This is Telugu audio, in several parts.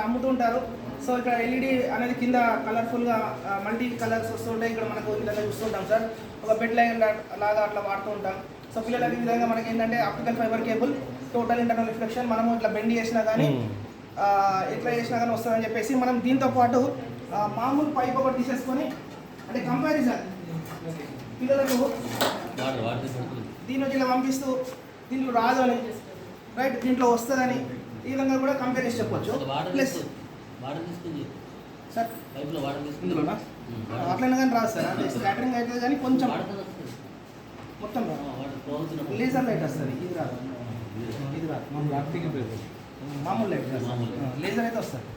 అమ్ముతుంటారు. సో ఇక్కడ ఎల్ఈడి అనేది కింద కలర్ఫుల్గా మల్టీ కలర్స్ వస్తుంటాయి. ఇక్కడ మనకు ఈ విధంగా చూస్తుంటాం సార్, ఒక బెడ్ లైన్ లాగా అట్లా వాడుతూ ఉంటాం. సో పిల్లలకి ఈ విధంగా మనకి ఏంటంటే optical fibre cable, total internal reflection, మనము ఇట్లా బెండ్ చేసినా కానీ ఎట్లా చేసినా కానీ వస్తుందని చెప్పేసి మనం దీంతో పాటు మామూలు పైప్ ఒకటి తీసేసుకొని అంటే కంపారిజన్ పిల్లలకు దీని ఇలా పంపిస్తూ దీంట్లో రాదు అని రైట్, దీంట్లో వస్తుందని ఈ విధంగా కూడా కంపేర్ చేసి చెప్పొచ్చు. ప్లస్ సార్ ఇందులోనా అట్లయినా కానీ రాదు సార్, అంటే స్కాటరింగ్ అవుతుంది కానీ కొంచెం మొత్తం రాదు. లేజర్ లైట్ వస్తుంది, ఇది రాదు, ఇది రాదు, మామూలు లైట్ లేజర్ అయితే వస్తుంది.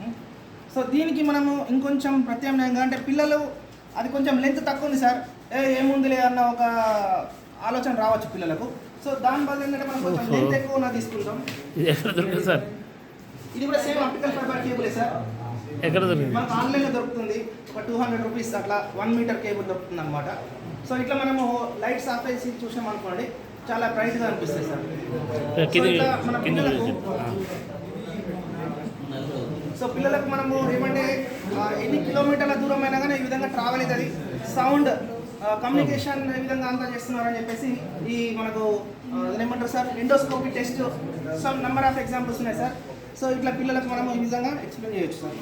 సో దీనికి మనము ఇంకొంచెం ప్రత్యామ్నాయంగా అంటే పిల్లలు అది కొంచెం లెంత్ తక్కువ ఉంది సార్, ఏముందిలే అన్న ఒక ఆలోచన రావచ్చు పిల్లలకు. సో దాని బదులు ఏంటంటే మనం కొంచెం లెంత్ ఎక్కువ ఉన్నది తీసుకుంటాం. సార్ ఇది కూడా సేమ్ ఆప్టికల్ ఫైబర్ కేబులే సార్, ఎక్కడ దొరుకుతుంది? మనకు ఆన్లైన్లో దొరుకుతుంది. ఒక 200 రూపీస్ అట్లా 1 మీటర్ కేబుల్ దొరుకుతుంది అనమాట. సో ఇట్లా మనము లైట్స్ ఆఫ్ చేసి చూసాం అనుకోండి, చాలా బ్రైట్గా అనిపిస్తుంది సార్. మన పిల్లలకు పిల్లలకు మనము ఏమంటే ఎన్ని కిలోమీటర్ల దూరం అయినా కానీ ఈ విధంగా ట్రావెల్ అవుతుంది. సౌండ్ కమ్యూనికేషన్ ఈ విధంగా అంతా చేస్తున్నారని చెప్పేసి ఈ మనకు ఏమంటారు sir endoscopy test, some number of examples ఉన్నాయి సార్. సో ఇట్లా పిల్లలకు మనము ఈ విధంగా ఎక్స్ప్లెయిన్ చేయొచ్చు సార్.